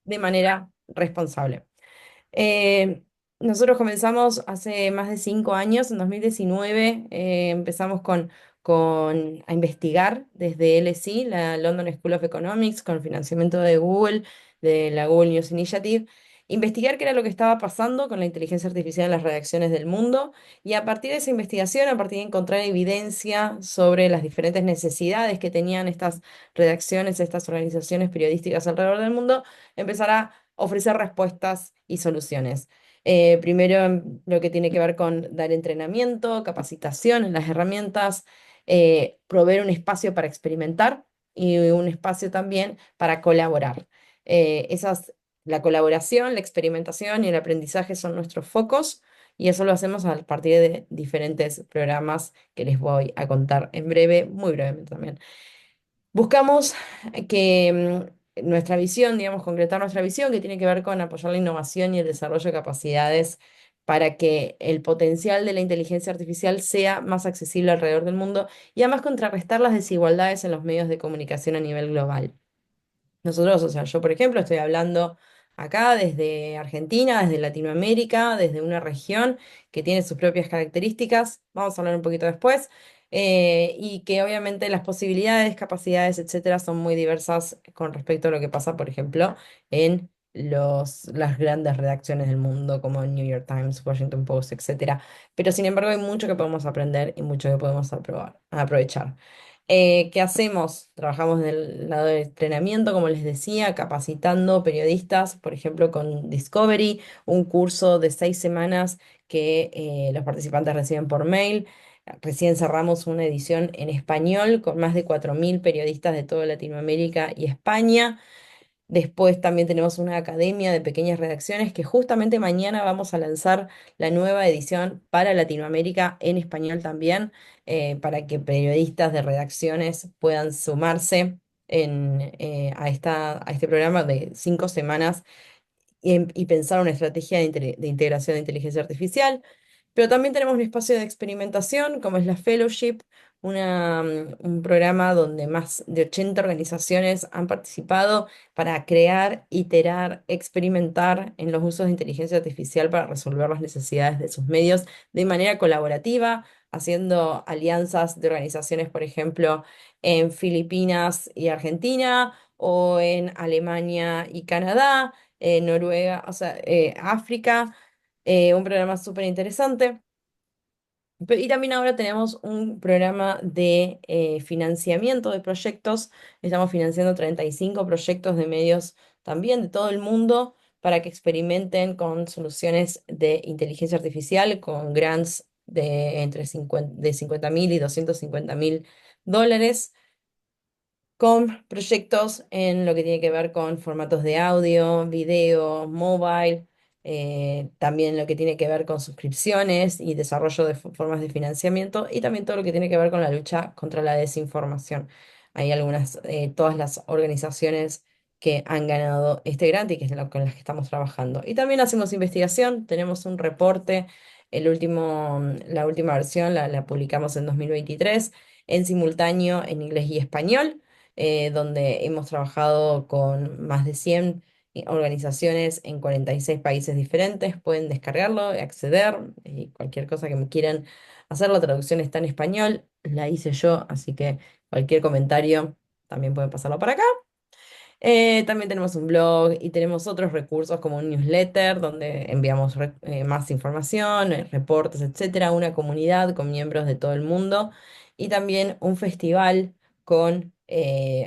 de manera responsable. Eh, Nosotros comenzamos hace más de 5 años, en 2019, empezamos a investigar desde LSE, la London School of Economics, con financiamiento de Google, de la Google News Initiative, investigar qué era lo que estaba pasando con la inteligencia artificial en las redacciones del mundo y a partir de esa investigación, a partir de encontrar evidencia sobre las diferentes necesidades que tenían estas redacciones, estas organizaciones periodísticas alrededor del mundo, empezar a ofrecer respuestas y soluciones. Primero, lo que tiene que ver con dar entrenamiento, capacitación en las herramientas, proveer un espacio para experimentar y un espacio también para colaborar. La colaboración, la experimentación y el aprendizaje son nuestros focos y eso lo hacemos a partir de diferentes programas que les voy a contar en breve, muy brevemente también. Buscamos que nuestra visión, digamos, concretar nuestra visión, que tiene que ver con apoyar la innovación y el desarrollo de capacidades para que el potencial de la inteligencia artificial sea más accesible alrededor del mundo y además contrarrestar las desigualdades en los medios de comunicación a nivel global. Nosotros, o sea, yo por ejemplo estoy hablando acá desde Argentina, desde Latinoamérica, desde una región que tiene sus propias características, vamos a hablar un poquito después, y que obviamente las posibilidades, capacidades, etcétera, son muy diversas con respecto a lo que pasa, por ejemplo, en las grandes redacciones del mundo como New York Times, Washington Post, etcétera. Pero sin embargo hay mucho que podemos aprender y mucho que podemos aprovechar. ¿Qué hacemos? Trabajamos del lado de entrenamiento, como les decía, capacitando periodistas, por ejemplo, con Discovery, un curso de 6 semanas que los participantes reciben por mail. Recién cerramos una edición en español con más de 4.000 periodistas de toda Latinoamérica y España. Después también tenemos una academia de pequeñas redacciones que justamente mañana vamos a lanzar la nueva edición para Latinoamérica en español también, para que periodistas de redacciones puedan sumarse a este programa de 5 semanas y pensar una estrategia de integración de inteligencia artificial. Pero también tenemos un espacio de experimentación, como es la Fellowship, un programa donde más de 80 organizaciones han participado para crear, iterar, experimentar en los usos de inteligencia artificial para resolver las necesidades de sus medios de manera colaborativa, haciendo alianzas de organizaciones, por ejemplo, en Filipinas y Argentina, o en Alemania y Canadá, Noruega, o sea, África, un programa súper interesante. Y también ahora tenemos un programa de financiamiento de proyectos. Estamos financiando 35 proyectos de medios también de todo el mundo para que experimenten con soluciones de inteligencia artificial, con grants de entre 50.000 y $250.000, con proyectos en lo que tiene que ver con formatos de audio, video, mobile, también lo que tiene que ver con suscripciones y desarrollo de formas de financiamiento y también todo lo que tiene que ver con la lucha contra la desinformación. Hay todas las organizaciones que han ganado este grant y que es con las que estamos trabajando. Y también hacemos investigación, tenemos un reporte, la última versión la publicamos en 2023 en simultáneo en inglés y español, donde hemos trabajado con más de 100 organizaciones en 46 países diferentes. Pueden descargarlo, acceder, y cualquier cosa que me quieran hacer. La traducción está en español, la hice yo, así que cualquier comentario también pueden pasarlo para acá. También tenemos un blog y tenemos otros recursos como un newsletter donde enviamos más información, reportes, etcétera, una comunidad con miembros de todo el mundo y también un festival con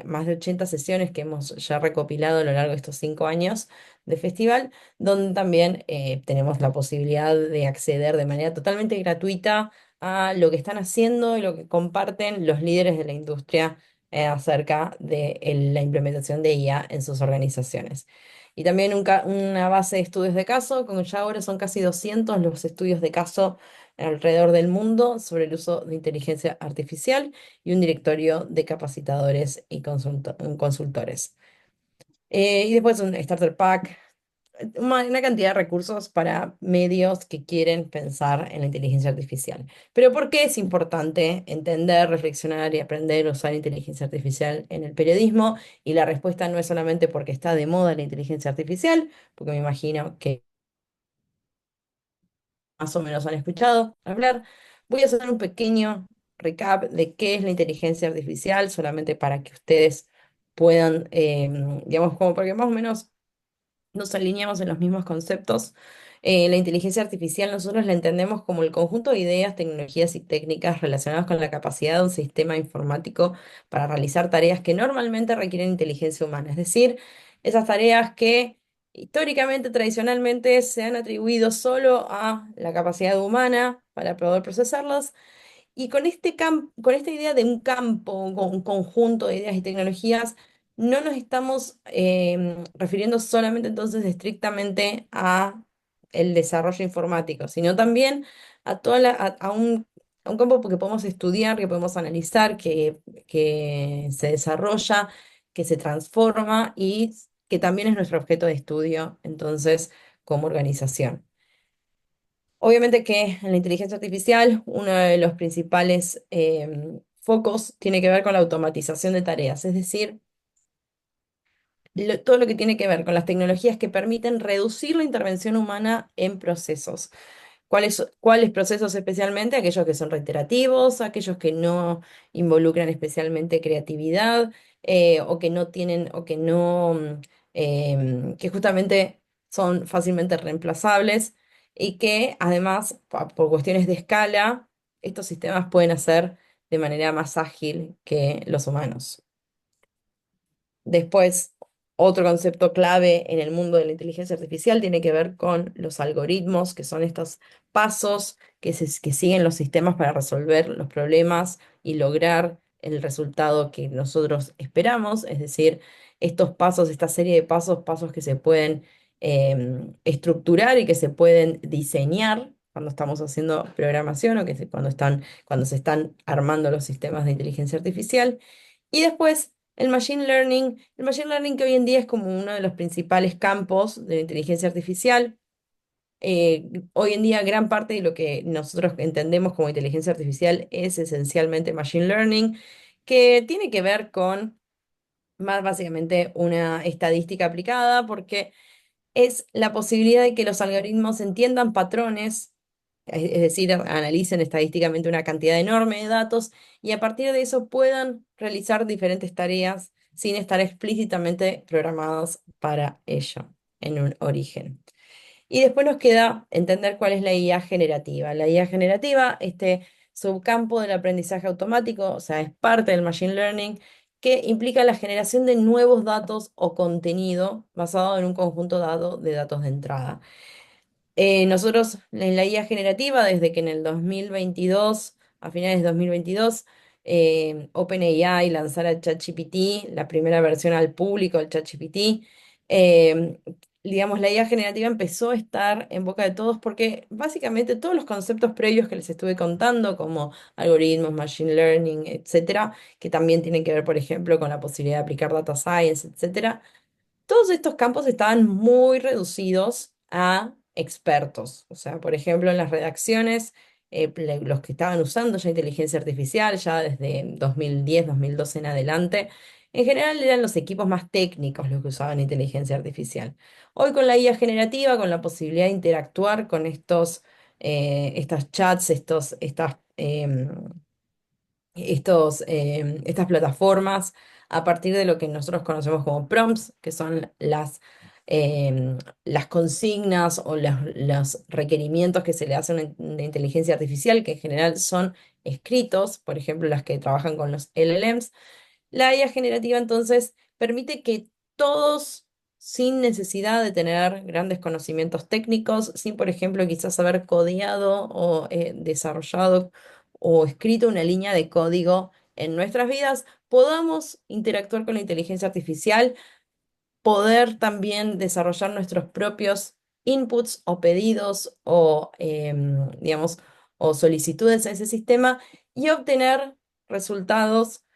más de 80 sesiones que hemos ya recopilado a lo largo de estos 5 años de festival, donde también tenemos la posibilidad de acceder de manera totalmente gratuita a lo que están haciendo y lo que comparten los líderes de la industria acerca de la implementación de IA en sus organizaciones. Y también una base de estudios de caso, como ya ahora son casi 200 los estudios de caso alrededor del mundo sobre el uso de inteligencia artificial y un directorio de capacitadores y consultores. Y después un starter pack, una cantidad de recursos para medios que quieren pensar en la inteligencia artificial. Pero ¿por qué es importante entender, reflexionar y aprender a usar inteligencia artificial en el periodismo? Y la respuesta no es solamente porque está de moda la inteligencia artificial, porque me imagino que más o menos han escuchado hablar. Voy a hacer un pequeño recap de qué es la inteligencia artificial, solamente para que ustedes puedan, digamos, como porque más o menos nos alineamos en los mismos conceptos. La inteligencia artificial nosotros la entendemos como el conjunto de ideas, tecnologías y técnicas relacionadas con la capacidad de un sistema informático para realizar tareas que normalmente requieren inteligencia humana, es decir, esas tareas que históricamente, tradicionalmente, se han atribuido solo a la capacidad humana para poder procesarlas y con con esta idea de un campo, con un conjunto de ideas y tecnologías, no nos estamos refiriendo solamente entonces estrictamente a el desarrollo informático, sino también a a un campo que podemos estudiar, que podemos analizar, que se desarrolla, que se transforma y que también es nuestro objeto de estudio, entonces, como organización. Obviamente que en la inteligencia artificial uno de los principales focos tiene que ver con la automatización de tareas, es decir, todo lo que tiene que ver con las tecnologías que permiten reducir la intervención humana en procesos. ¿Cuáles procesos especialmente? Aquellos que son reiterativos, aquellos que no involucran especialmente creatividad, o que no tienen, o que no, que justamente son fácilmente reemplazables y que además, por cuestiones de escala, estos sistemas pueden hacer de manera más ágil que los humanos. Después, otro concepto clave en el mundo de la inteligencia artificial tiene que ver con los algoritmos, que son estos pasos que siguen los sistemas para resolver los problemas y lograr el resultado que nosotros esperamos. Es decir, estos pasos, esta serie de pasos, pasos que se pueden estructurar y que se pueden diseñar cuando estamos haciendo programación o cuando se están armando los sistemas de inteligencia artificial. Y después el machine learning que hoy en día es como uno de los principales campos de la inteligencia artificial. Hoy en día gran parte de lo que nosotros entendemos como inteligencia artificial es esencialmente machine learning, que tiene que ver con más básicamente una estadística aplicada, porque es la posibilidad de que los algoritmos entiendan patrones, es decir, analicen estadísticamente una cantidad enorme de datos y a partir de eso puedan realizar diferentes tareas sin estar explícitamente programados para ello en un origen. Y después nos queda entender cuál es la IA generativa. La IA generativa, este subcampo del aprendizaje automático, o sea, es parte del machine learning que implica la generación de nuevos datos o contenido basado en un conjunto dado de datos de entrada. Nosotros en la IA generativa, desde que en el 2022, a finales de 2022, OpenAI lanzara ChatGPT, la primera versión al público del ChatGPT, eh, digamos, la IA generativa empezó a estar en boca de todos porque básicamente todos los conceptos previos que les estuve contando, como algoritmos, machine learning, etcétera, que también tienen que ver, por ejemplo, con la posibilidad de aplicar data science, etcétera, todos estos campos estaban muy reducidos a expertos. O sea, por ejemplo, en las redacciones, los que estaban usando ya inteligencia artificial, ya desde 2010, 2012 en adelante, en general eran los equipos más técnicos los que usaban inteligencia artificial. Hoy con la IA generativa, con la posibilidad de interactuar con estos chats, estas plataformas a partir de lo que nosotros conocemos como prompts, que son las consignas o los requerimientos que se le hacen a una inteligencia artificial, que en general son escritos, por ejemplo, las que trabajan con los LLMs. La IA generativa entonces permite que todos, sin necesidad de tener grandes conocimientos técnicos, sin, por ejemplo, quizás haber codeado o desarrollado o escrito una línea de código en nuestras vidas, podamos interactuar con la inteligencia artificial, poder también desarrollar nuestros propios inputs o pedidos o, digamos, o solicitudes a ese sistema y obtener resultados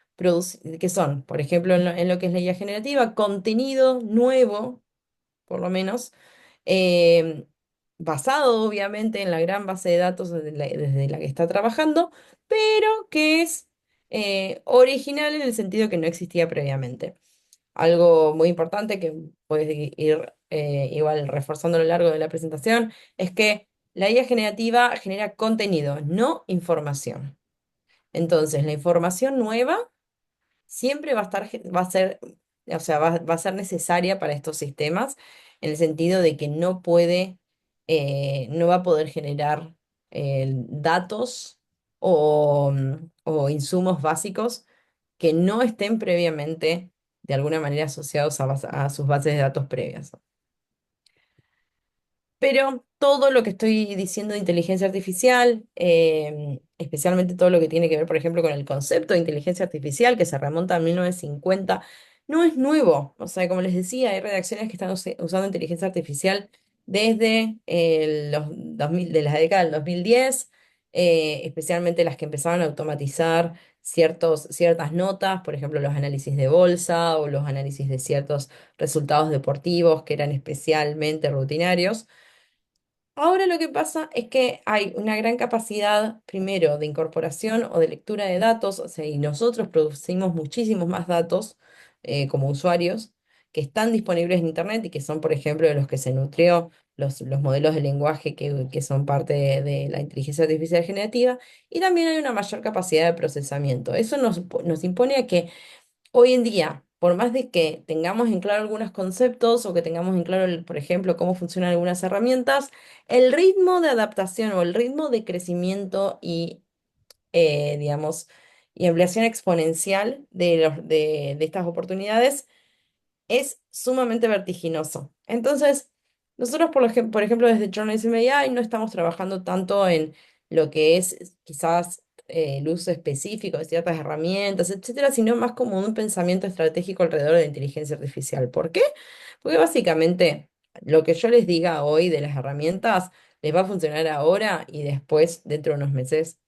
que son, por ejemplo, en lo que es la IA generativa, contenido nuevo, por lo menos, eh, basado obviamente en la gran base de datos desde la que está trabajando, pero que es original en el sentido que no existía previamente. Algo muy importante que puedes ir igual reforzando a lo largo de la presentación es que la IA generativa genera contenido, no información. Entonces, la información nueva siempre va a estar, va a ser, o sea, va a ser necesaria para estos sistemas, en el sentido de que no puede, no va a poder generar datos o insumos básicos que no estén previamente, de alguna manera, asociados a sus bases de datos previas. Pero todo lo que estoy diciendo de inteligencia artificial, especialmente todo lo que tiene que ver, por ejemplo, con el concepto de inteligencia artificial que se remonta a 1950, no es nuevo. O sea, como les decía, hay redacciones que están usando inteligencia artificial desde los 2000, de la década del 2010, especialmente las que empezaron a automatizar ciertas notas, por ejemplo, los análisis de bolsa o los análisis de ciertos resultados deportivos que eran especialmente rutinarios. Ahora lo que pasa es que hay una gran capacidad, primero, de incorporación o de lectura de datos, o sea, y nosotros producimos muchísimos más datos como usuarios que están disponibles en Internet y que son, por ejemplo, de los que se nutrió los modelos de lenguaje que son parte de la inteligencia artificial generativa, y también hay una mayor capacidad de procesamiento. Eso nos impone a que hoy en día, por más de que tengamos en claro algunos conceptos o que tengamos en claro, por ejemplo, cómo funcionan algunas herramientas, el ritmo de adaptación o el ritmo de crecimiento digamos, y ampliación exponencial de estas oportunidades es sumamente vertiginoso. Entonces, nosotros, por ejemplo, desde Journalism AI no estamos trabajando tanto en lo que es quizás el uso específico de ciertas herramientas, etcétera, sino más como un pensamiento estratégico alrededor de la inteligencia artificial. ¿Por qué? Porque básicamente lo que yo les diga hoy de las herramientas les va a funcionar ahora y después, dentro de unos meses,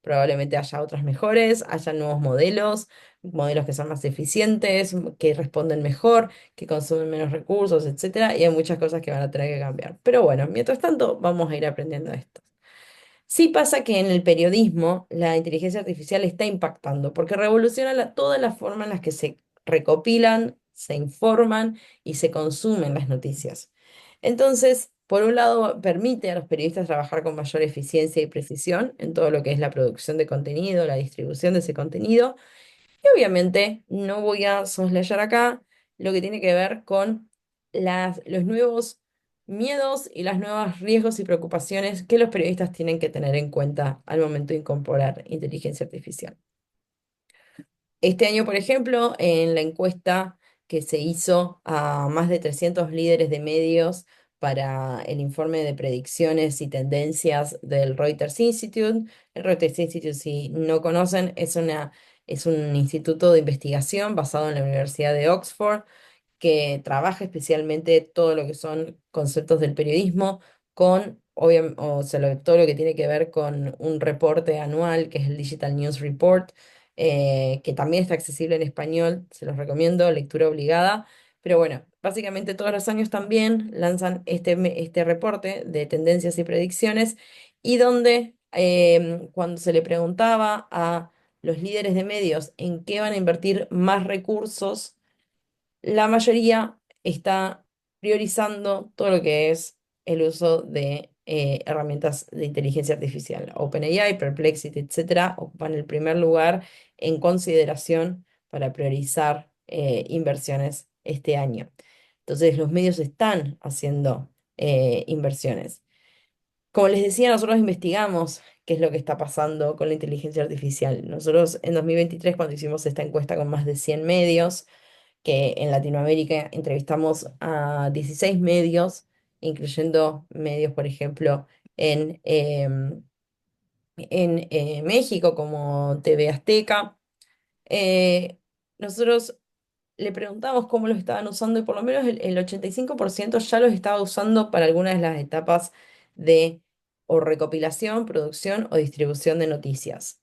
probablemente haya otras mejores, haya nuevos modelos, modelos que son más eficientes, que responden mejor, que consumen menos recursos, etcétera, y hay muchas cosas que van a tener que cambiar. Pero bueno, mientras tanto, vamos a ir aprendiendo esto. Sí pasa que en el periodismo la inteligencia artificial está impactando porque revoluciona toda la forma en la que se recopilan, se informan y se consumen las noticias. Entonces, por un lado, permite a los periodistas trabajar con mayor eficiencia y precisión en todo lo que es la producción de contenido, la distribución de ese contenido, y obviamente no voy a soslayar acá lo que tiene que ver con los nuevos miedos y las nuevos riesgos y preocupaciones que los periodistas tienen que tener en cuenta al momento de incorporar inteligencia artificial. Este año, por ejemplo, en la encuesta que se hizo a más de 300 líderes de medios para el informe de predicciones y tendencias del Reuters Institute. El Reuters Institute, si no conocen, es un instituto de investigación basado en la Universidad de Oxford que trabaja especialmente todo lo que son conceptos del periodismo con, o sea, todo lo que tiene que ver con un reporte anual que es el Digital News Report, que también está accesible en español, se los recomiendo, lectura obligada. Pero bueno, básicamente todos los años también lanzan este reporte de tendencias y predicciones y donde cuando se le preguntaba a los líderes de medios en qué van a invertir más recursos, la mayoría está priorizando todo lo que es el uso de herramientas de inteligencia artificial. OpenAI, Perplexity, etcétera, ocupan el primer lugar en consideración para priorizar inversiones este año. Entonces, los medios están haciendo inversiones. Como les decía, nosotros investigamos qué es lo que está pasando con la inteligencia artificial. Nosotros en 2023, cuando hicimos esta encuesta con más de 100 medios, que en Latinoamérica entrevistamos a 16 medios, incluyendo medios, por ejemplo, en México como TV Azteca. eh, Nosotros le preguntamos cómo los estaban usando y por lo menos el 85% ya los estaba usando para algunas de las etapas de o recopilación, producción o distribución de noticias.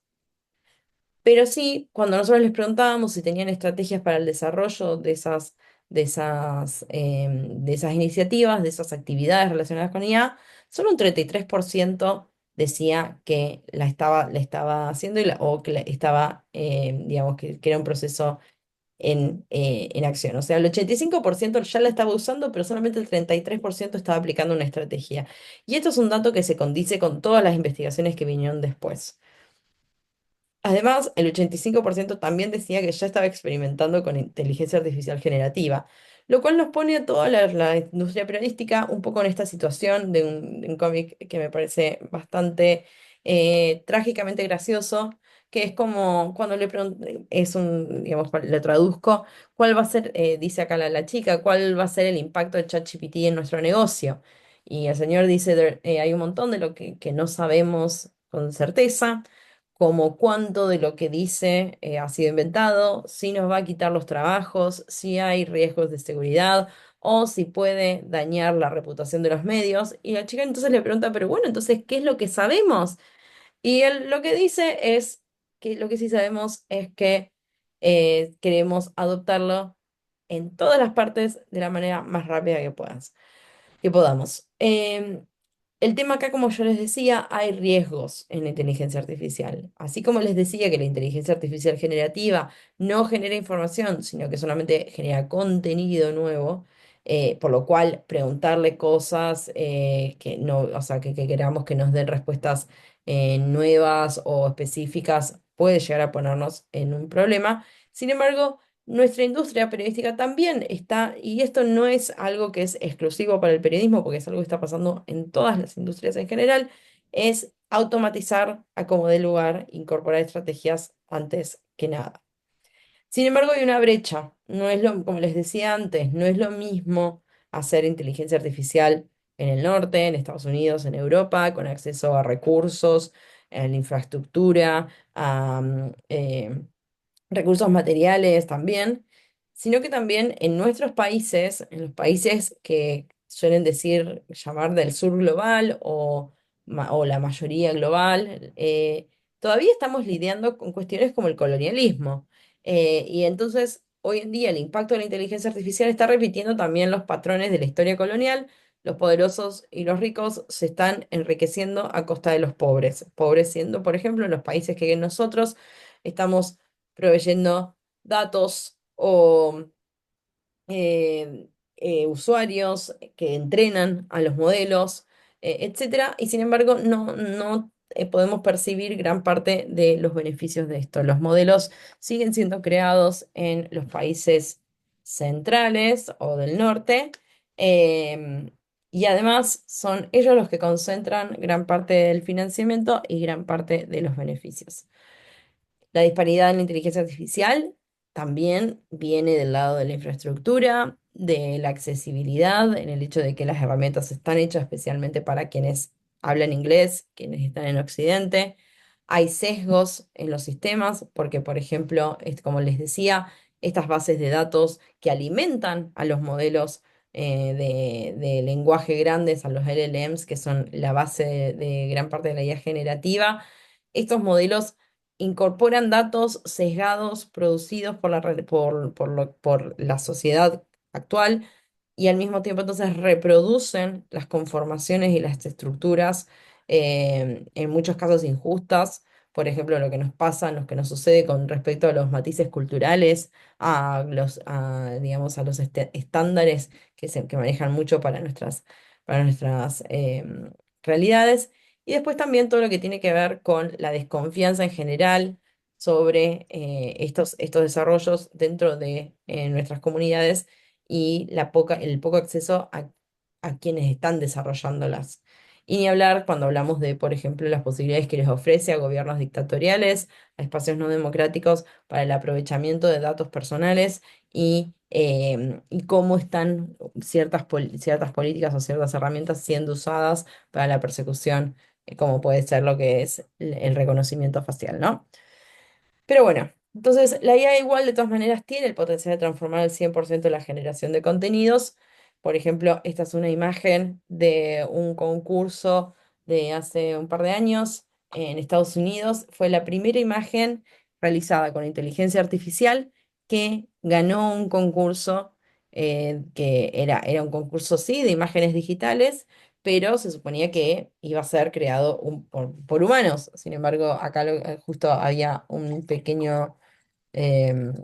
Pero sí, cuando nosotros les preguntábamos si tenían estrategias para el desarrollo de de esas iniciativas, de esas actividades relacionadas con IA, solo un 33% decía que la estaba haciendo o que estaba, digamos, que era un proceso en acción. O sea, el 85% ya la estaba usando, pero solamente el 33% estaba aplicando una estrategia. Y esto es un dato que se condice con todas las investigaciones que vinieron después. Además, el 85% también decía que ya estaba experimentando con inteligencia artificial generativa, lo cual nos pone a toda la industria periodística un poco en esta situación de un cómic que me parece bastante trágicamente gracioso, que es como cuando le preguntan, es un, digamos, lo traduzco, ¿cuál va a ser, dice acá la chica, cuál va a ser el impacto de ChatGPT en nuestro negocio? Y el señor dice, hay un montón de lo que no sabemos con certeza como cuánto de lo que dice ha sido inventado, si nos va a quitar los trabajos, si hay riesgos de seguridad o si puede dañar la reputación de los medios. Y la chica entonces le pregunta, pero bueno, entonces, ¿qué es lo que sabemos? Y él lo que dice es que lo que sí sabemos es que queremos adoptarlo en todas las partes de la manera más rápida que podamos. El tema acá, como yo les decía, hay riesgos en la inteligencia artificial. Así como les decía que la inteligencia artificial generativa no genera información, sino que solamente genera contenido nuevo, por lo cual preguntarle cosas que no, o sea, que queramos que nos den respuestas nuevas o específicas puede llegar a ponernos en un problema. Sin embargo, nuestra industria periodística también está, y esto no es algo que es exclusivo para el periodismo, porque es algo que está pasando en todas las industrias en general, es automatizar a como dé lugar, incorporar estrategias antes que nada. Sin embargo, hay una brecha. No es lo, como les decía antes, no es lo mismo hacer inteligencia artificial en el norte, en Estados Unidos, en Europa, con acceso a recursos, a la infraestructura, a recursos materiales también, sino que también en nuestros países, en los países que suelen decir llamar del sur global o la mayoría global, todavía estamos lidiando con cuestiones como el colonialismo. Y entonces, hoy en día, el impacto de la inteligencia artificial está repitiendo también los patrones de la historia colonial. Los poderosos y los ricos se están enriqueciendo a costa de los pobres, pobres siendo, por ejemplo, los países que nosotros estamos proveyendo datos o usuarios que entrenan a los modelos, etcétera, y sin embargo no podemos percibir gran parte de los beneficios de esto. Los modelos siguen siendo creados en los países centrales o del norte. em, Y además son ellos los que concentran gran parte del financiamiento y gran parte de los beneficios. La disparidad en la inteligencia artificial también viene del lado de la infraestructura, de la accesibilidad, en el hecho de que las herramientas están hechas especialmente para quienes hablan inglés, quienes están en Occidente. Hay sesgos en los sistemas, porque, por ejemplo, como les decía, estas bases de datos que alimentan a los modelos de lenguaje grandes, a los LLMs, que son la base de gran parte de la IA generativa, estos modelos incorporan datos sesgados producidos por por la sociedad actual y al mismo tiempo entonces reproducen las conformaciones y las estructuras en muchos casos injustas. Por ejemplo, lo que nos pasa, lo que nos sucede con respecto a los matices culturales, digamos, a los estándares que manejan mucho para nuestras realidades. Y después también todo lo que tiene que ver con la desconfianza en general sobre estos desarrollos dentro de nuestras comunidades y el poco acceso a quienes están desarrollándolas. Y ni hablar cuando hablamos de, por ejemplo, las posibilidades que les ofrece a gobiernos dictatoriales, a espacios no democráticos para el aprovechamiento de datos personales y cómo están ciertas políticas o ciertas herramientas siendo usadas para la persecución como puede ser lo que es el reconocimiento facial, ¿no? Pero bueno, entonces la IA igual de todas maneras tiene el potencial de transformar el 100% de la generación de contenidos. Por ejemplo, esta es una imagen de un concurso de hace un par de años en Estados Unidos. Fue la primera imagen realizada con inteligencia artificial que ganó un concurso que era un concurso, sí, de imágenes digitales, pero se suponía que iba a ser creado por humanos. Sin embargo, acá justo había un pequeño em,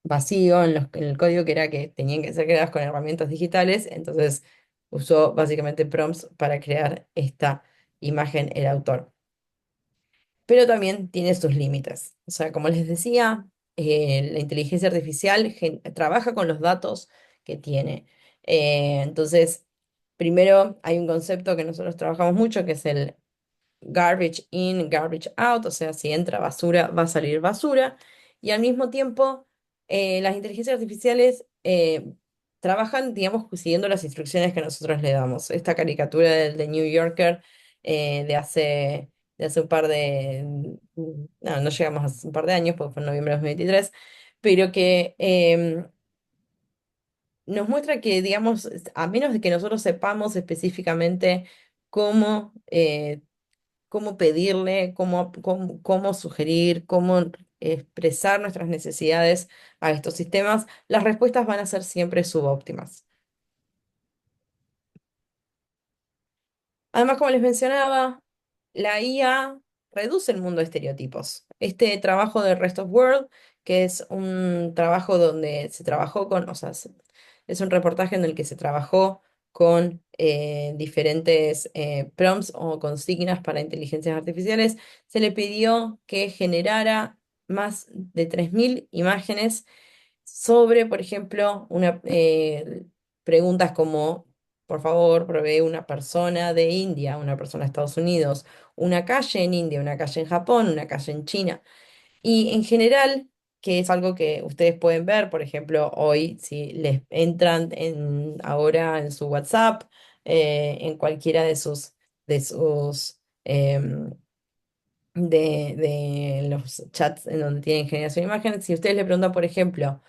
vacío en el código, que era que tenían que ser creadas con herramientas digitales, entonces usó básicamente prompts para crear esta imagen el autor. Pero también tiene sus límites. O sea, como les decía, la inteligencia artificial trabaja con los datos que tiene. Entonces, primero hay un concepto que nosotros trabajamos mucho, que es el garbage in, garbage out, o sea, si entra basura, va a salir basura. Y al mismo tiempo, las inteligencias artificiales trabajan, digamos, siguiendo las instrucciones que nosotros le damos. Esta caricatura del de New Yorker de hace un par no, no llegamos a un par de años, porque fue en noviembre de 2023, pero que nos muestra que, digamos, a menos de que nosotros sepamos específicamente cómo cómo pedirle, cómo sugerir, cómo expresar nuestras necesidades a estos sistemas, las respuestas van a ser siempre subóptimas. Además, como les mencionaba, la IA reduce el mundo de estereotipos. Este trabajo de Rest of World, que es un trabajo donde se trabajó con, o sea, es un reportaje en el que se trabajó con diferentes prompts o consignas para inteligencias artificiales, se le pidió que generara más de 3.000 imágenes sobre, por ejemplo, preguntas como, por favor, provee una persona de India, una persona de Estados Unidos, una calle en India, una calle en Japón, una calle en China. Y en general, que es algo que ustedes pueden ver, por ejemplo, hoy, si les entran ahora en su WhatsApp, en cualquiera de sus de los chats en donde tienen generación de imagen. Si ustedes le preguntan, por ejemplo,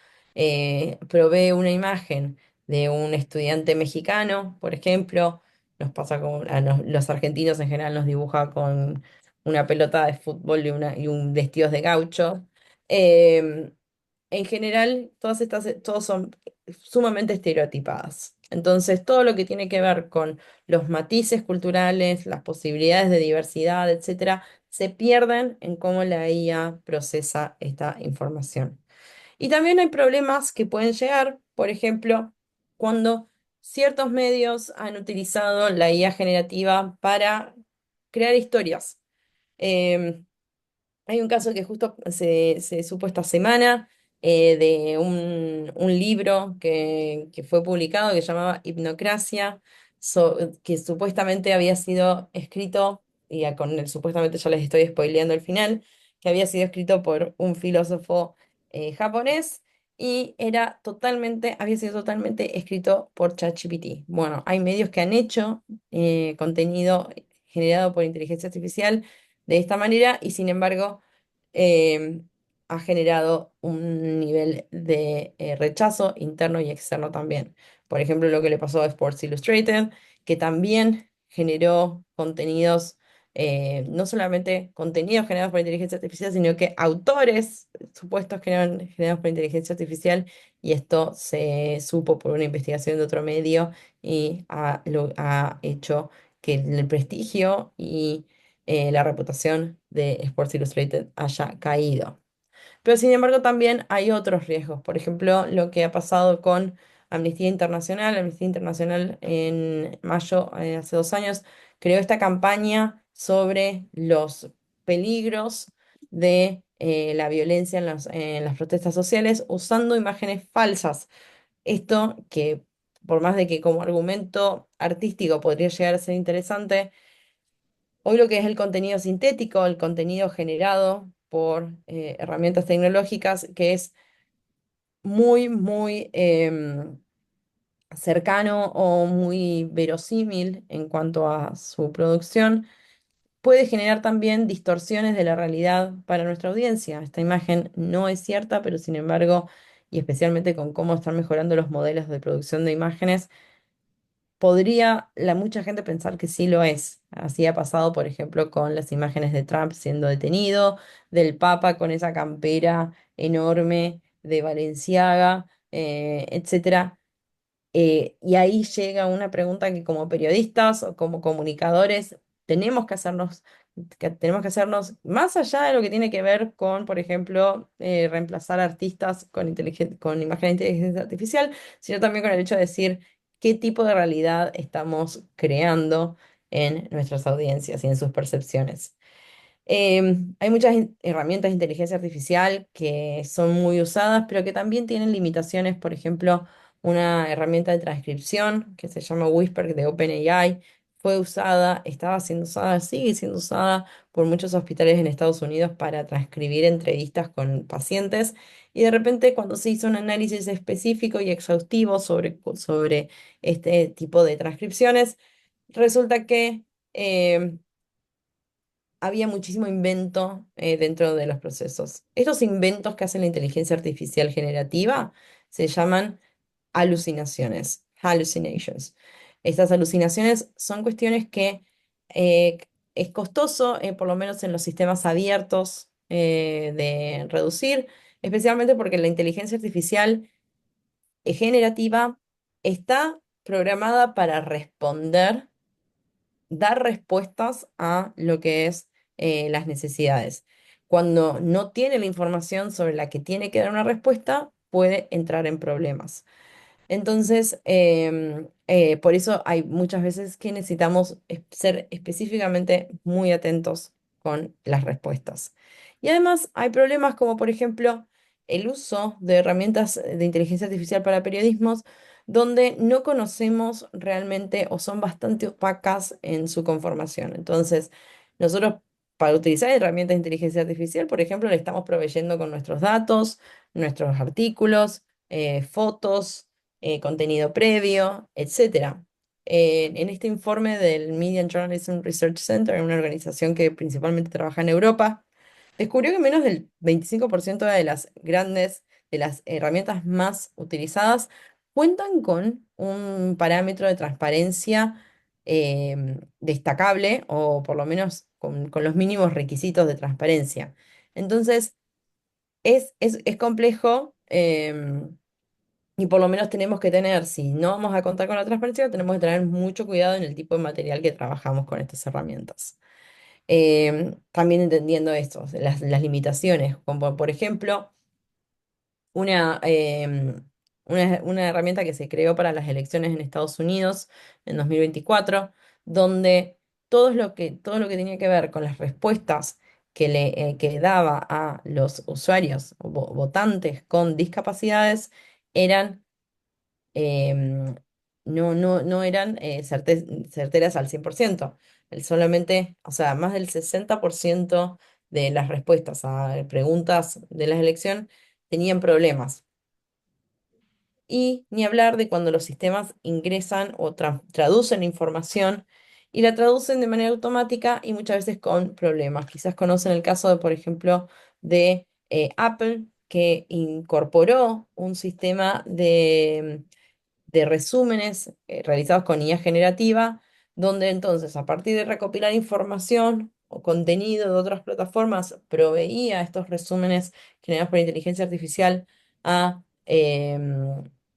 provee una imagen de un estudiante mexicano, por ejemplo, nos pasa con los argentinos en general nos dibuja con una pelota de fútbol y un vestidos de gaucho. Em, en general, todos son sumamente estereotipadas. Entonces, todo lo que tiene que ver con los matices culturales, las posibilidades de diversidad, etcétera, se pierden en cómo la IA procesa esta información. Y también hay problemas que pueden llegar, por ejemplo, cuando ciertos medios han utilizado la IA generativa para crear historias. Em, Hay un caso que justo se supo esta semana de un libro que fue publicado que se llamaba Hipnocracia, que supuestamente había sido escrito, y con el supuestamente ya les estoy spoileando el final, que había sido escrito por un filósofo japonés y había sido totalmente escrito por ChatGPT. Bueno, hay medios que han hecho contenido generado por inteligencia artificial de esta manera y sin embargo eh, ha generado un nivel de rechazo interno y externo también. Por ejemplo, lo que le pasó a Sports Illustrated, que también generó contenidos, no solamente contenidos generados por inteligencia artificial, sino que autores supuestos generados por inteligencia artificial, y esto se supo por una investigación de otro medio y ha hecho que el prestigio y la reputación de Sports Illustrated haya caído. Pero sin embargo también hay otros riesgos. Por ejemplo, lo que ha pasado con Amnistía Internacional. Amnistía Internacional en mayo, hace 2 años, creó esta campaña sobre los peligros de la violencia en las protestas sociales usando imágenes falsas. Esto que, por más de que como argumento artístico podría llegar a ser interesante, hoy lo que es el contenido sintético, el contenido generado por herramientas tecnológicas, que es muy cercano o muy verosímil en cuanto a su producción, puede generar también distorsiones de la realidad para nuestra audiencia. Esta imagen no es cierta, pero sin embargo, y especialmente con cómo están mejorando los modelos de producción de imágenes, podría mucha gente pensar que sí lo es. Así ha pasado, por ejemplo, con las imágenes de Trump siendo detenido, del Papa con esa campera enorme de Balenciaga, etcétera. Y ahí llega una pregunta que como periodistas o como comunicadores tenemos que hacernos, más allá de lo que tiene que ver con, por ejemplo, reemplazar artistas con imagen de inteligencia artificial, sino también con el hecho de decir qué tipo de realidad estamos creando en nuestras audiencias y en sus percepciones. Hay muchas herramientas de inteligencia artificial que son muy usadas, pero que también tienen limitaciones. Por ejemplo, una herramienta de transcripción que se llama Whisper de OpenAI fue usada, estaba siendo usada, sigue siendo usada por muchos hospitales en Estados Unidos para transcribir entrevistas con pacientes. Y de repente, cuando se hizo un análisis específico y exhaustivo sobre este tipo de transcripciones, resulta que había muchísimo invento dentro de los procesos. Estos inventos que hace la inteligencia artificial generativa se llaman alucinaciones, hallucinations. Estas alucinaciones son cuestiones que eh, es costoso, por lo menos en los sistemas abiertos, de reducir, especialmente porque la inteligencia artificial generativa está programada para responder, dar respuestas a lo que es las necesidades. Cuando no tiene la información sobre la que tiene que dar una respuesta, puede entrar en problemas. Entonces, por eso hay muchas veces que necesitamos ser específicamente muy atentos con las respuestas. Y además hay problemas como, por ejemplo, el uso de herramientas de inteligencia artificial para periodismos, donde no conocemos realmente o son bastante opacas en su conformación. Entonces, nosotros, para utilizar herramientas de inteligencia artificial, por ejemplo, le estamos proveyendo con nuestros datos, nuestros artículos, fotos, contenido previo, etcétera. En este informe del Media and Journalism Research Center, una organización que principalmente trabaja en Europa, descubrió que menos del 25% de las herramientas más utilizadas cuentan con un parámetro de transparencia destacable o por lo menos con los mínimos requisitos de transparencia. Entonces, es complejo. Y por lo menos tenemos que tener, si no vamos a contar con la transparencia, tenemos que tener mucho cuidado en el tipo de material que trabajamos con estas herramientas. También entendiendo esto, las limitaciones, como por ejemplo, una, una herramienta que se creó para las elecciones en Estados Unidos en 2024, donde todo lo que tenía que ver con las respuestas que daba a los usuarios o votantes con discapacidades eran em, no eran certeras al 100%. Solamente, o sea, más del 60% de las respuestas a preguntas de la elección tenían problemas. Y ni hablar de cuando los sistemas ingresan o traducen información y la traducen de manera automática y muchas veces con problemas. Quizás conocen el caso de, por ejemplo, de Apple, que incorporó un sistema de resúmenes realizados con IA generativa, donde entonces a partir de recopilar información o contenido de otras plataformas, proveía estos resúmenes generados por inteligencia artificial a,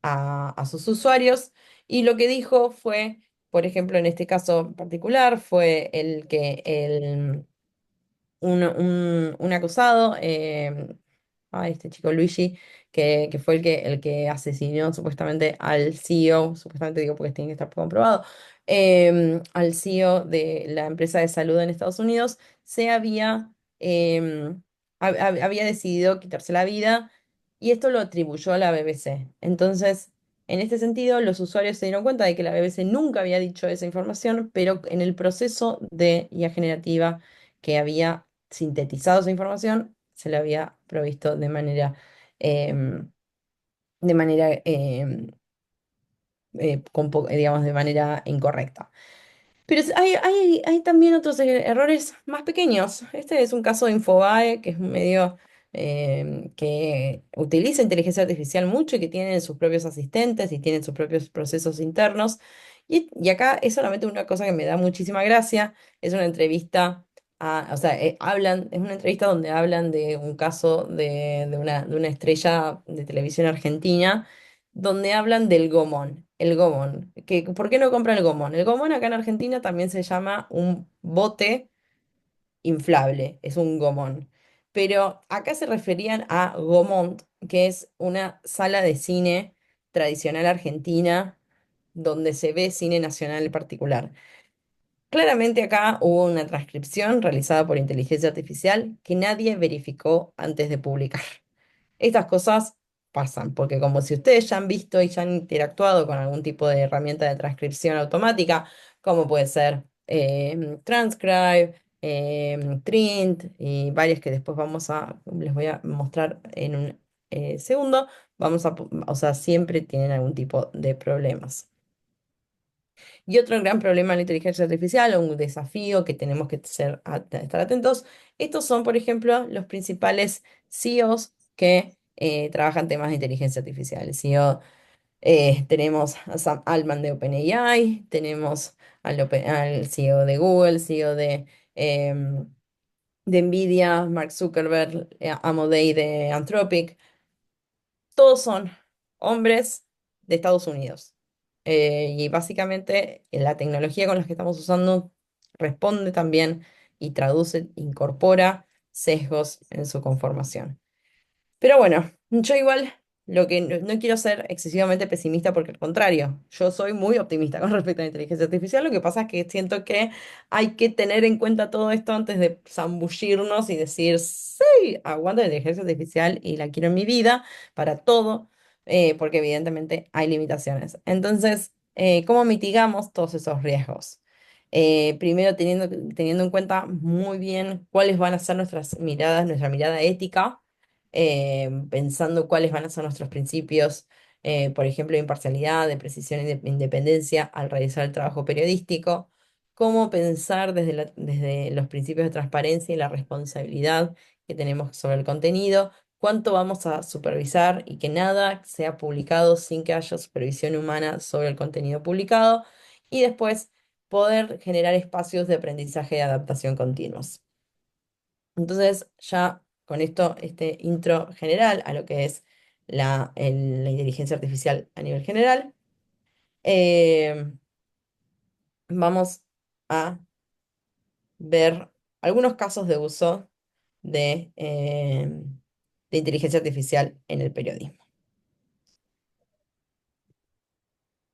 a sus usuarios. Y lo que dijo fue, por ejemplo, en este caso en particular, fue el que un acusado, este chico Luigi, que fue el que asesinó supuestamente al CEO, supuestamente digo porque tiene que estar comprobado, al CEO de la empresa de salud en Estados Unidos, había decidido quitarse la vida y esto lo atribuyó a la BBC. Entonces, en este sentido, los usuarios se dieron cuenta de que la BBC nunca había dicho esa información, pero en el proceso de IA generativa que había sintetizado esa información, se le había provisto em, de manera digamos, de manera incorrecta. Pero hay también otros errores más pequeños. Este es un caso de Infobae, que es un medio que utiliza inteligencia artificial mucho y que tiene sus propios asistentes y tiene sus propios procesos internos. Y acá es solamente una cosa que me da muchísima gracia. Es una entrevista o sea, es una entrevista donde hablan de un caso de una estrella de televisión argentina donde hablan del gomón. El gomón. ¿Por qué no compran el gomón? El gomón acá en Argentina también se llama un bote inflable, es un gomón. Pero acá se referían a Gomont, que es una sala de cine tradicional argentina donde se ve cine nacional en particular. Claramente acá hubo una transcripción realizada por inteligencia artificial que nadie verificó antes de publicar. Estas cosas pasan, porque como si ustedes ya han visto y ya han interactuado con algún tipo de herramienta de transcripción automática, como puede ser Transcribe, Trint y varias que después les voy a mostrar en un segundo, o sea, siempre tienen algún tipo de problemas. Y otro gran problema en la inteligencia artificial, o un desafío que tenemos que estar atentos, estos son, por ejemplo, los principales CEOs que trabajan temas de inteligencia artificial. El CEO, tenemos a Sam Altman de OpenAI, tenemos al CEO de Google, CEO de Nvidia, Mark Zuckerberg, Amodei de Anthropic. Todos son hombres de Estados Unidos. Y básicamente la tecnología con la que estamos usando responde también y traduce, incorpora sesgos en su conformación. Pero bueno, yo igual no quiero ser excesivamente pesimista porque al contrario, yo soy muy optimista con respecto a la inteligencia artificial. Lo que pasa es que siento que hay que tener en cuenta todo esto antes de zambullirnos y decir, sí, aguanto la inteligencia artificial y la quiero en mi vida para todo, porque evidentemente hay limitaciones. Entonces, ¿cómo mitigamos todos esos riesgos? Primero teniendo en cuenta muy bien cuáles van a ser nuestras miradas, nuestra mirada ética, pensando cuáles van a ser nuestros principios, por ejemplo, de imparcialidad, de precisión y de independencia al realizar el trabajo periodístico, cómo pensar desde los principios de transparencia y la responsabilidad que tenemos sobre el contenido, cuánto vamos a supervisar y que nada sea publicado sin que haya supervisión humana sobre el contenido publicado, y después poder generar espacios de aprendizaje y adaptación continuos. Entonces, ya con esto, este intro general a lo que es la inteligencia artificial a nivel general, eh, vamos a ver algunos casos de uso de inteligencia artificial en el periodismo.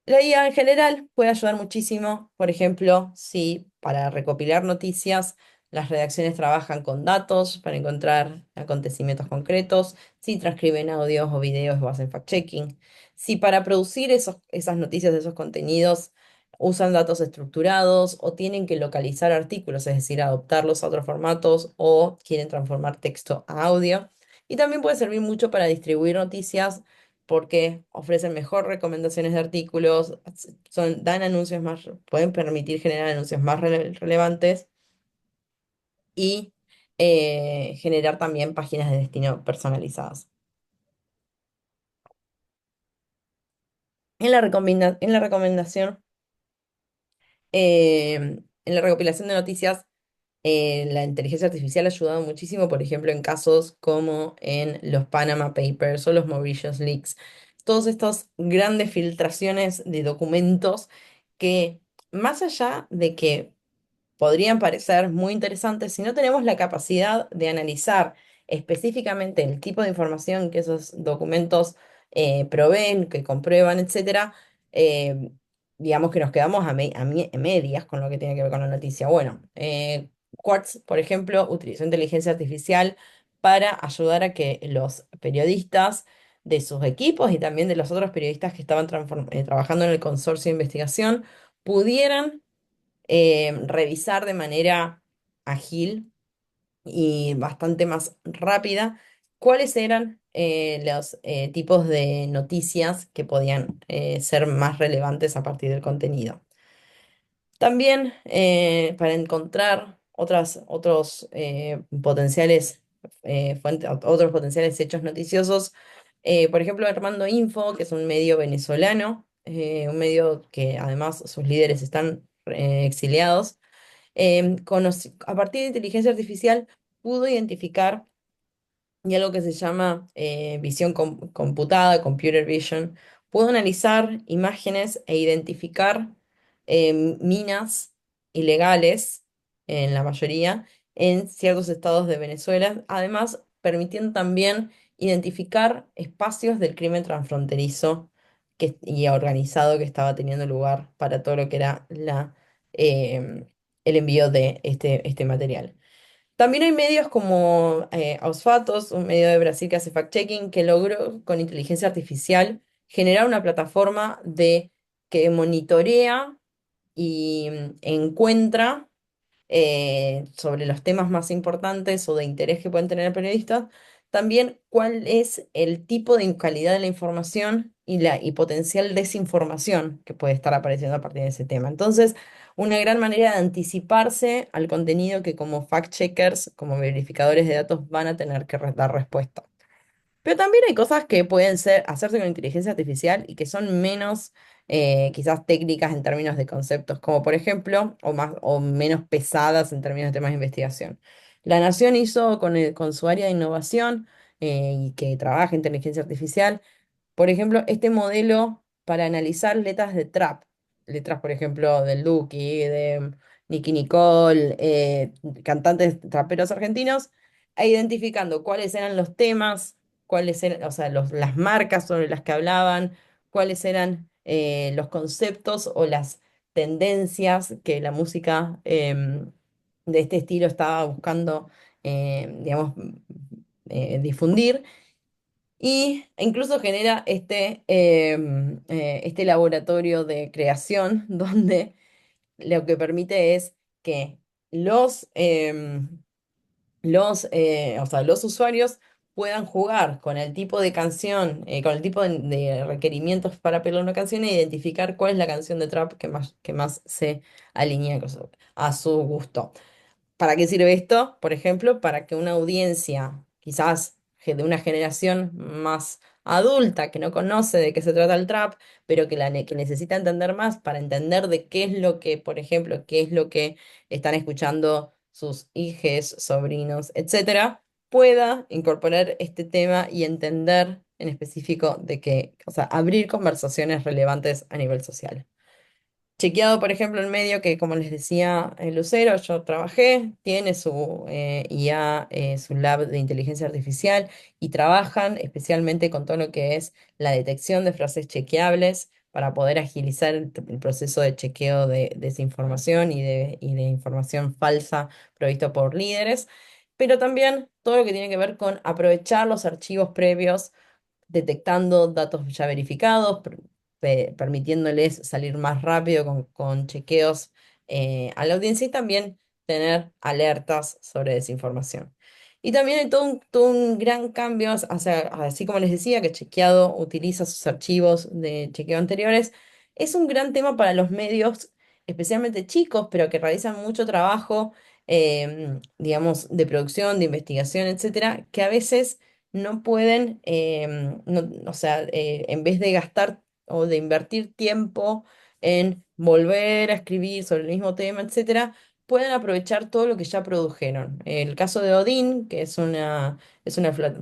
La IA en general puede ayudar muchísimo, por ejemplo, si para recopilar noticias las redacciones trabajan con datos para encontrar acontecimientos concretos, si transcriben audios o videos o hacen fact-checking, si para producir esas noticias, esos contenidos, usan datos estructurados o tienen que localizar artículos, es decir, adoptarlos a otros formatos o quieren transformar texto a audio. Y también puede servir mucho para distribuir noticias porque ofrecen mejor recomendaciones de artículos, dan anuncios más, pueden permitir generar anuncios más relevantes y generar también páginas de destino personalizadas. En la recomendación, en la recopilación de noticias, la inteligencia artificial ha ayudado muchísimo, por ejemplo, en casos como en los Panama Papers o los Mauritius Leaks. Todas estas grandes filtraciones de documentos que, más allá de que podrían parecer muy interesantes, si no tenemos la capacidad de analizar específicamente el tipo de información que esos documentos proveen, que comprueban, etcétera, eh, digamos que nos quedamos medias con lo que tiene que ver con la noticia. Bueno, Quartz, por ejemplo, utilizó inteligencia artificial para ayudar a que los periodistas de sus equipos y también de los otros periodistas que estaban trabajando en el consorcio de investigación pudieran revisar de manera ágil y bastante más rápida cuáles eran los tipos de noticias que podían ser más relevantes a partir del contenido. También para encontrar otros potenciales otros potenciales hechos noticiosos, por ejemplo, Armando Info, que es un medio venezolano, un medio que además sus líderes están exiliados, a partir de inteligencia artificial pudo identificar y algo que se llama visión computada, computer vision, Puedo analizar imágenes e identificar minas ilegales, en la mayoría, en ciertos estados de Venezuela, además permitiendo también identificar espacios del crimen transfronterizo y organizado que estaba teniendo lugar para todo lo que era em, el envío de este material. También hay medios como Ausfatos, un medio de Brasil que hace fact-checking, que logró con inteligencia artificial generar una plataforma que monitorea y encuentra sobre los temas más importantes o de interés que pueden tener periodistas, también cuál es el tipo de calidad de la información y potencial desinformación que puede estar apareciendo a partir de ese tema. Entonces, una gran manera de anticiparse al contenido que como fact-checkers, como verificadores de datos, van a tener que dar respuesta. Pero también hay cosas que pueden hacerse con inteligencia artificial y que son menos, quizás técnicas en términos de conceptos, como por ejemplo, o menos pesadas en términos de temas de investigación. La Nación hizo con su área de innovación y que trabaja en inteligencia artificial, por ejemplo, este modelo para analizar letras de trap, letras, por ejemplo, del Duki, de Nicki Nicole, cantantes traperos argentinos, e identificando cuáles eran los temas, cuáles eran, o sea, las marcas sobre las que hablaban, cuáles eran los conceptos o las tendencias que la música de este estilo estaba buscando, digamos, difundir. E incluso genera este laboratorio de creación donde lo que permite es que los, em, o sea, los usuarios puedan jugar con el tipo de canción, con el tipo de requerimientos para pedir una canción e identificar cuál es la canción de trap que más se alinea a su gusto. ¿Para qué sirve esto? Por ejemplo, para que una audiencia, quizás de una generación más adulta, que no conoce de qué se trata el trap, pero que necesita entender más para entender de qué es lo que, por ejemplo, qué es lo que están escuchando sus hijes, sobrinos, etcétera, pueda incorporar este tema y entender en específico de qué, o sea, abrir conversaciones relevantes a nivel social. Chequeado, por ejemplo, el medio que, como les decía Lucero, yo trabajé, tiene su IA, su lab de inteligencia artificial y trabajan especialmente con todo lo que es la detección de frases chequeables para poder agilizar el proceso de chequeo de desinformación y de información falsa provisto por líderes, pero también todo lo que tiene que ver con aprovechar los archivos previos detectando datos ya verificados, permitiéndoles salir más rápido con chequeos a la audiencia y también tener alertas sobre desinformación. Y también hay todo un gran cambio, así como les decía, que Chequeado utiliza sus archivos de chequeo anteriores, es un gran tema para los medios, especialmente chicos, pero que realizan mucho trabajo, digamos, de producción, de investigación, etcétera, que a veces no pueden, o sea, en vez de gastar o de invertir tiempo en volver a escribir sobre el mismo tema, etcétera, pueden aprovechar todo lo que ya produjeron. El caso de Odin, que es una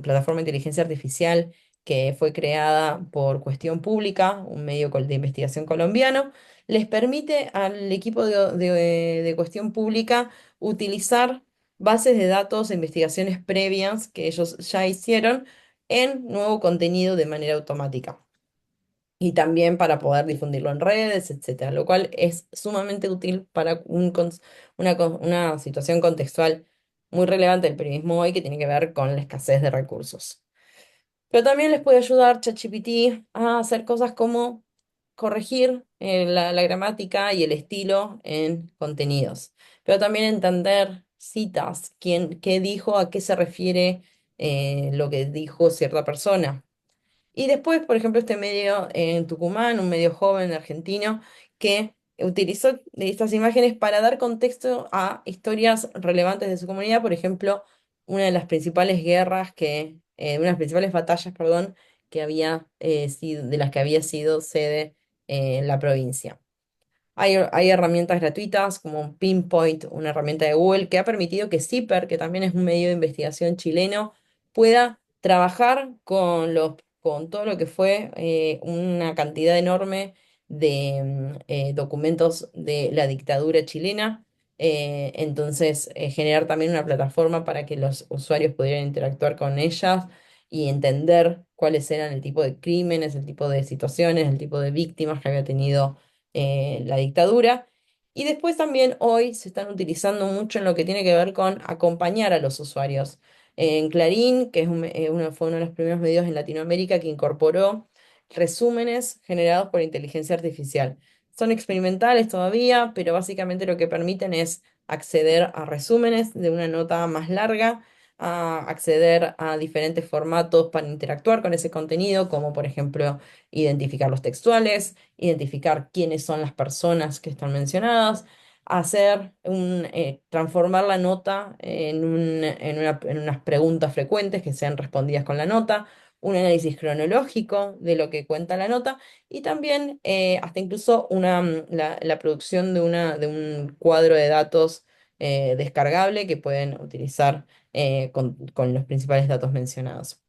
plataforma de inteligencia artificial que fue creada por Cuestión Pública, un medio de investigación colombiano, les permite al equipo de Cuestión Pública utilizar bases de datos e investigaciones previas que ellos ya hicieron en nuevo contenido de manera automática. Y también para poder difundirlo en redes, etcétera, lo cual es sumamente útil para una situación contextual muy relevante del periodismo hoy que tiene que ver con la escasez de recursos. Pero también les puede ayudar ChatGPT a hacer cosas como corregir la gramática y el estilo en contenidos, pero también entender citas, qué dijo, a qué se refiere lo que dijo cierta persona. Y después, por ejemplo, este medio en Tucumán, un medio joven argentino, que utilizó estas imágenes para dar contexto a historias relevantes de su comunidad. Por ejemplo, una de las principales una de las principales batallas, perdón, de las que había sido sede la provincia. Hay herramientas gratuitas como Pinpoint, una herramienta de Google, que ha permitido que CIPER, que también es un medio de investigación chileno, pueda trabajar con los con todo lo que fue una cantidad enorme de documentos de la dictadura chilena. Entonces, generar también una plataforma para que los usuarios pudieran interactuar con ellas y entender cuáles eran el tipo de crímenes, el tipo de situaciones, el tipo de víctimas que había tenido la dictadura. Y después también hoy se están utilizando mucho en lo que tiene que ver con acompañar a los usuarios. En Clarín, que es fue uno de los primeros medios en Latinoamérica que incorporó resúmenes generados por inteligencia artificial. Son experimentales todavía, pero básicamente lo que permiten es acceder a resúmenes de una nota más larga, a acceder a diferentes formatos para interactuar con ese contenido, como por ejemplo identificar los textuales, identificar quiénes son las personas que están mencionadas, transformar la nota en unas preguntas frecuentes que sean respondidas con la nota, un análisis cronológico de lo que cuenta la nota y también hasta incluso la producción de un cuadro de datos descargable que pueden utilizar con los principales datos mencionados.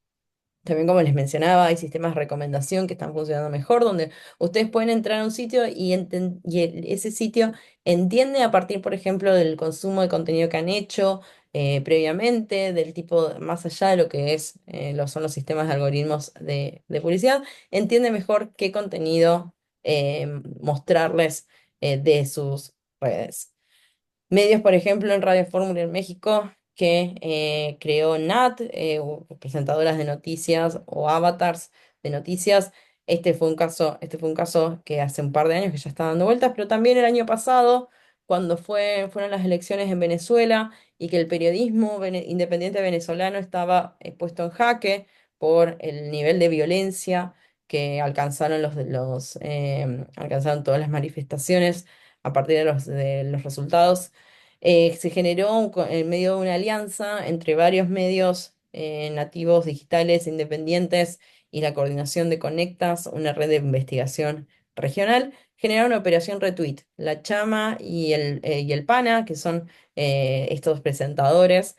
También, como les mencionaba, hay sistemas de recomendación que están funcionando mejor, donde ustedes pueden entrar a un sitio ese sitio entiende a partir, por ejemplo, del consumo de contenido que han hecho previamente, del tipo, más allá de lo que son los sistemas de algoritmos de publicidad, entiende mejor qué contenido mostrarles de sus redes. Medios, por ejemplo, en Radio Fórmula en México, que creó Nat, o presentadoras de noticias o avatars de noticias. Este fue un caso que hace un par de años que ya está dando vueltas, pero también el año pasado, cuando fueron las elecciones en Venezuela y que el periodismo independiente venezolano estaba puesto en jaque por el nivel de violencia que alcanzaron todas las manifestaciones a partir de los resultados. Se generó en medio de una alianza entre varios medios nativos digitales independientes y la coordinación de Conectas, una red de investigación regional, generaron una operación Retweet. La Chama y el Pana, que son estos presentadores,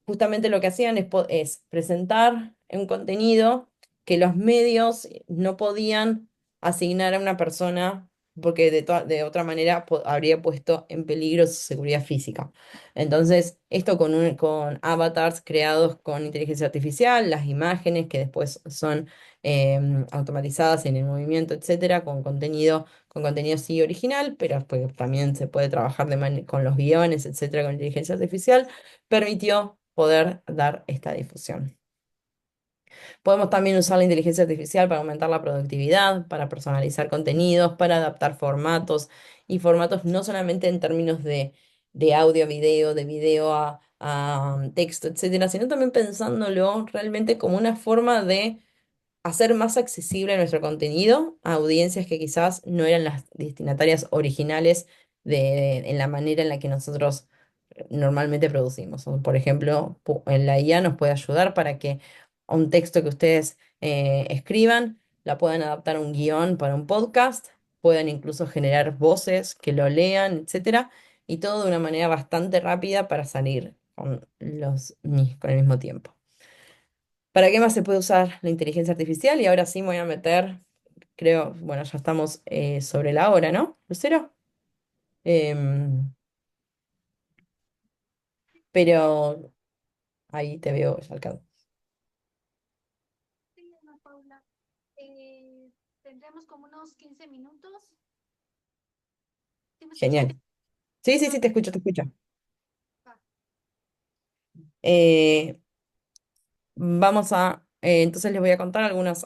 justamente lo que hacían es presentar un contenido que los medios no podían asignar a una persona porque de otra manera habría puesto en peligro su seguridad física. Entonces, esto con avatars creados con inteligencia artificial, las imágenes que después son automatizadas en el movimiento, etcétera, con contenido sí original, pero pues también se puede trabajar con los guiones, etcétera, con inteligencia artificial permitió poder dar esta difusión. Podemos también usar la inteligencia artificial para aumentar la productividad, para personalizar contenidos, para adaptar formatos y formatos no solamente en términos de audio a video, de video a texto, etcétera, sino también pensándolo realmente como una forma de hacer más accesible nuestro contenido a audiencias que quizás no eran las destinatarias originales en la manera en la que nosotros normalmente producimos. O, por ejemplo, en la IA nos puede ayudar para que un texto que ustedes escriban la puedan adaptar a un guión para un podcast, puedan incluso generar voces que lo lean, etcétera, y todo de una manera bastante rápida para salir con el mismo tiempo. ¿Para qué más se puede usar la inteligencia artificial? Y ahora sí me voy a meter, creo, bueno, ya estamos sobre la hora, ¿no, Lucero? Em, pero ahí te veo, ya alcanzo. Sí, Ana Paula. Tendremos como unos 15 minutos. ¿Sí me escuchas Genial. bien? Sí, sí, Ah, sí, te escucho, te escucho. va. Eh, entonces les voy a contar algunas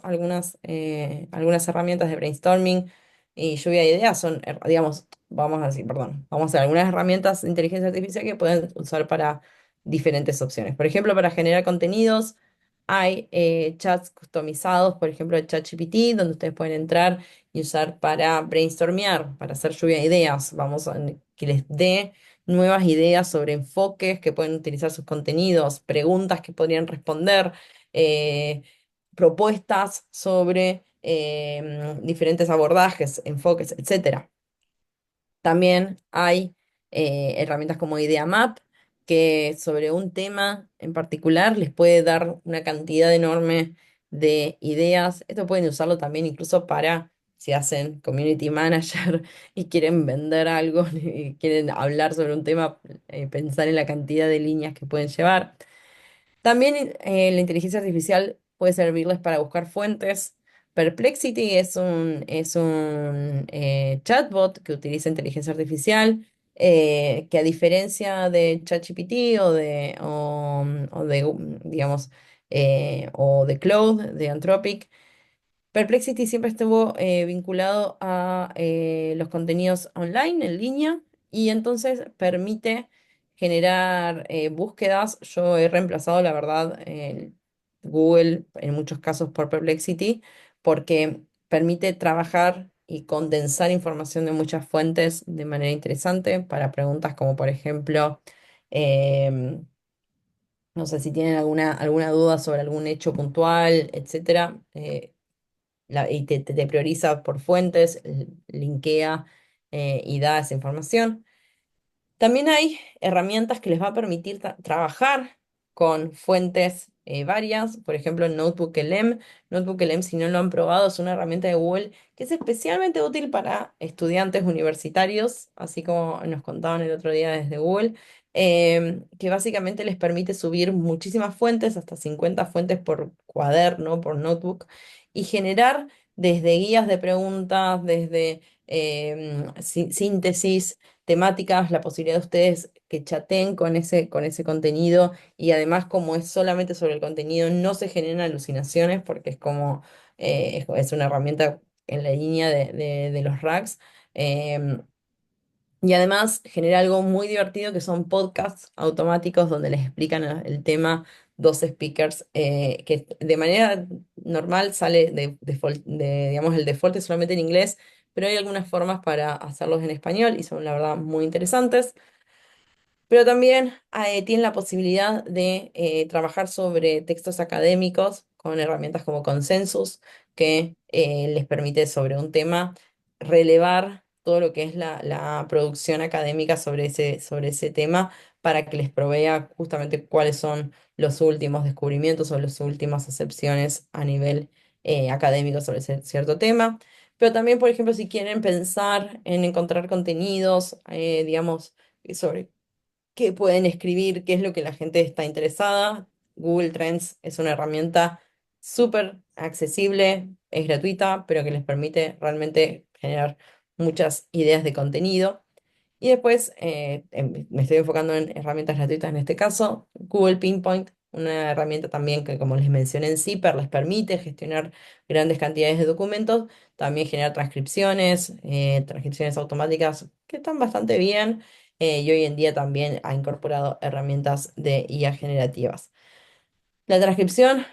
herramientas de brainstorming y lluvia de ideas. Digamos, vamos a decir, perdón, vamos a hacer algunas herramientas de inteligencia artificial que pueden usar para diferentes opciones. Por ejemplo, para generar contenidos hay chats customizados, por ejemplo, el ChatGPT, donde ustedes pueden entrar y usar para brainstormear, para hacer lluvia de ideas. Que les dé nuevas ideas sobre enfoques que pueden utilizar sus contenidos, preguntas que podrían responder, eh, propuestas sobre diferentes abordajes, enfoques, etcétera. También hay herramientas como Idea Map, que sobre un tema en particular les puede dar una cantidad enorme de ideas. Esto pueden usarlo también incluso para si hacen community manager y quieren vender algo y quieren hablar sobre un tema, pensar en la cantidad de líneas que pueden llevar. También la inteligencia artificial puede servirles para buscar fuentes. Perplexity es un chatbot que utiliza inteligencia artificial, que a diferencia de ChatGPT digamos, o de Claude, de Anthropic, Perplexity siempre estuvo vinculado a los contenidos online, en línea, y entonces permite generar búsquedas. Yo he reemplazado, la verdad, Google en muchos casos por Perplexity, porque permite trabajar y condensar información de muchas fuentes de manera interesante para preguntas como, por ejemplo, em, no sé si tienen alguna duda sobre algún hecho puntual, etcétera. Y te prioriza por fuentes, linkea y da esa información. También hay herramientas que les va a permitir trabajar con fuentes varias, por ejemplo, Notebook LM. Notebook LM, si no lo han probado, es una herramienta de Google que es especialmente útil para estudiantes universitarios, así como nos contaban el otro día desde Google, que básicamente les permite subir muchísimas fuentes, hasta 50 fuentes por cuaderno, por notebook, y generar desde guías de preguntas, desde síntesis temáticas, la posibilidad de ustedes que chateen con ese contenido y además como es solamente sobre el contenido, no se generan alucinaciones porque es como, es una herramienta en la línea de los racks. em, y además genera algo muy divertido que son podcasts automáticos donde les explican el tema dos speakers, que de manera normal sale digamos, el default es solamente en inglés, pero hay algunas formas para hacerlos en español y son la verdad muy interesantes. Pero también tienen la posibilidad de trabajar sobre textos académicos con herramientas como Consensus, que les permite sobre un tema relevar todo lo que es la producción académica sobre ese tema para que les provea justamente cuáles son los últimos descubrimientos o las últimas acepciones a nivel académico sobre ese cierto tema. Pero también, por ejemplo, si quieren pensar en encontrar contenidos, digamos, sobre qué pueden escribir, qué es lo que la gente está interesada. Google Trends es una herramienta súper accesible, es gratuita, pero que les permite realmente generar muchas ideas de contenido. Y después me estoy enfocando en herramientas gratuitas en este caso. Google Pinpoint, una herramienta también que, como les mencioné en Zipper, les permite gestionar grandes cantidades de documentos, también generar transcripciones automáticas que están bastante bien. Y hoy en día también ha incorporado herramientas de IA generativas. La transcripción,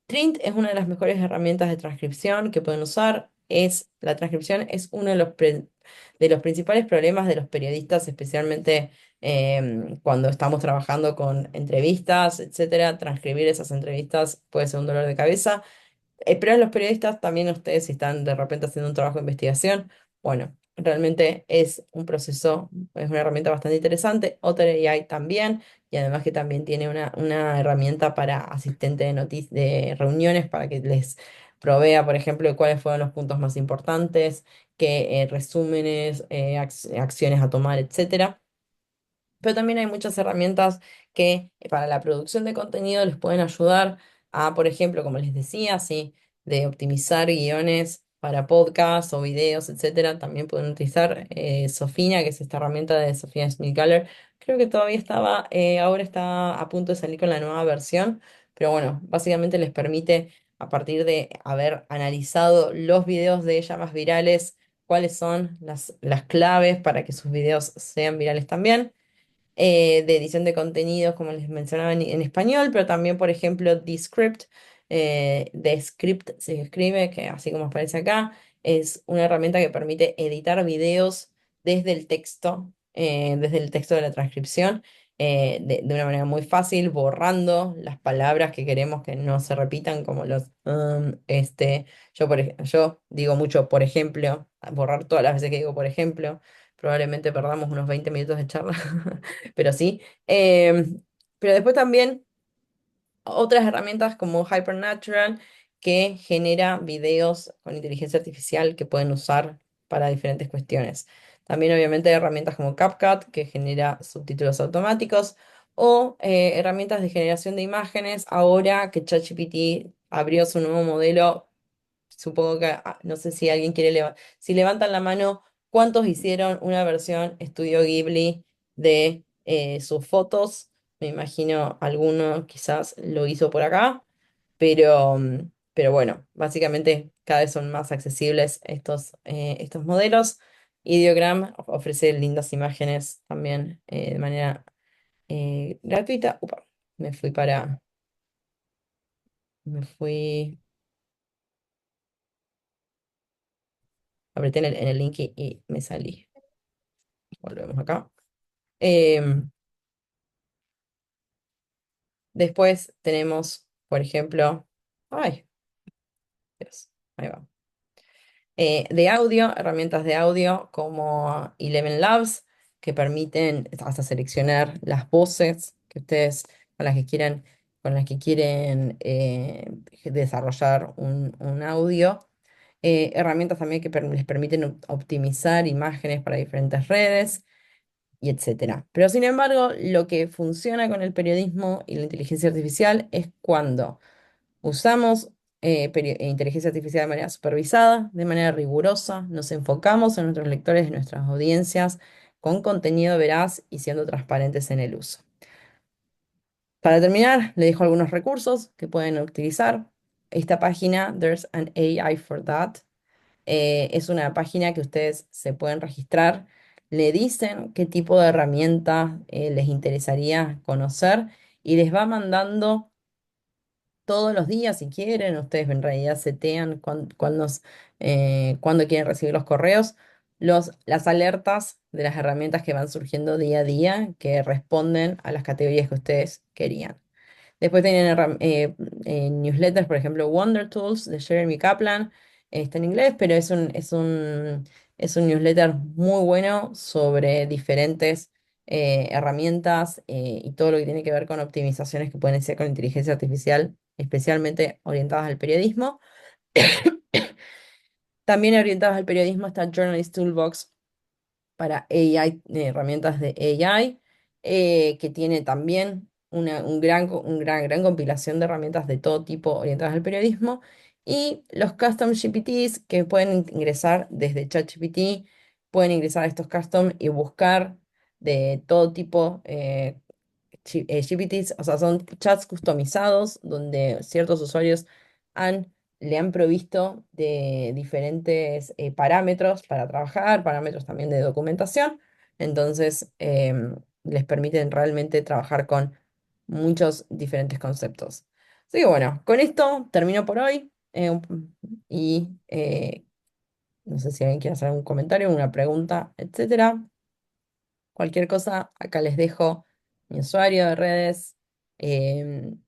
Trint es una de las mejores herramientas de transcripción que pueden usar. La transcripción es uno de los principales problemas de los periodistas, especialmente cuando estamos trabajando con entrevistas, etcétera. Transcribir esas entrevistas puede ser un dolor de cabeza. Pero a los periodistas, también ustedes, si están de repente haciendo un trabajo de investigación, bueno, realmente es un proceso, es una herramienta bastante interesante. OtterAI también, y además que también tiene una herramienta para asistente de reuniones para que les provea, por ejemplo, de cuáles fueron los puntos más importantes, qué resúmenes, acciones a tomar, etcétera. Pero también hay muchas herramientas que para la producción de contenido les pueden ayudar a, por ejemplo, como les decía, sí, de optimizar guiones para podcasts o videos, etcétera. También pueden utilizar Sofina, que es esta herramienta de Sofía Smith-Galler. Creo que todavía ahora está a punto de salir con la nueva versión, pero bueno, básicamente les permite, a partir de haber analizado los videos de ella más virales, cuáles son las claves para que sus videos sean virales también, de edición de contenidos, como les mencionaba en español, pero también, por ejemplo, Descript. Descript se escribe, que así como aparece acá, es una herramienta que permite editar videos desde el texto de la transcripción, de una manera muy fácil, borrando las palabras que queremos que no se repitan, como yo digo mucho, por ejemplo, borrar todas las veces que digo, por ejemplo. Probablemente perdamos unos 20 minutos de charla, pero sí. Pero después también otras herramientas como Hypernatural, que genera videos con inteligencia artificial que pueden usar para diferentes cuestiones. También obviamente hay herramientas como CapCut que genera subtítulos automáticos o herramientas de generación de imágenes. Ahora que ChatGPT abrió su nuevo modelo, supongo que, no sé si alguien quiere, si levantan la mano, ¿cuántos hicieron una versión Estudio Ghibli de sus fotos? Me imagino alguno quizás lo hizo por acá, pero bueno, básicamente cada vez son más accesibles estos modelos. Ideogram ofrece lindas imágenes también de manera gratuita. Upa, me fui para, me fui, apreté en el link y me salí. Volvemos acá. Em, Después tenemos, por ejemplo, ay, Dios, ahí va. De audio, herramientas de audio como Eleven Labs, que permiten hasta seleccionar las voces que ustedes con las que quieran, con las que quieren desarrollar un audio. Herramientas también que les permiten optimizar imágenes para diferentes redes y etcétera. Pero sin embargo, lo que funciona con el periodismo y la inteligencia artificial es cuando usamos inteligencia artificial de manera supervisada, de manera rigurosa, nos enfocamos en nuestros lectores y nuestras audiencias con contenido veraz y siendo transparentes en el uso. Para terminar, le dejo algunos recursos que pueden utilizar. Esta página, There's an AI for That, es una página que ustedes se pueden registrar, le dicen qué tipo de herramienta les interesaría conocer y les va mandando todos los días si quieren. Ustedes en realidad setean cuándo quieren recibir los correos, las alertas de las herramientas que van surgiendo día a día que responden a las categorías que ustedes querían. Después tienen newsletters, por ejemplo, Wonder Tools de Jeremy Kaplan. Está en inglés, pero es un newsletter muy bueno sobre diferentes herramientas y todo lo que tiene que ver con optimizaciones que pueden ser con inteligencia artificial, especialmente orientadas al periodismo. También orientadas al periodismo está Journalist Toolbox para AI, herramientas de AI, que tiene también gran compilación de herramientas de todo tipo orientadas al periodismo. Y los custom GPTs que pueden ingresar desde ChatGPT, pueden ingresar a estos custom y buscar de todo tipo GPTs, o sea, son chats customizados donde ciertos usuarios le han provisto de diferentes parámetros para trabajar, parámetros también de documentación. Entonces, les permiten realmente trabajar con muchos diferentes conceptos. Así que bueno, con esto termino por hoy. Y no sé si alguien quiere hacer algún comentario, una pregunta, etcétera. Cualquier cosa, acá les dejo mi usuario de redes, el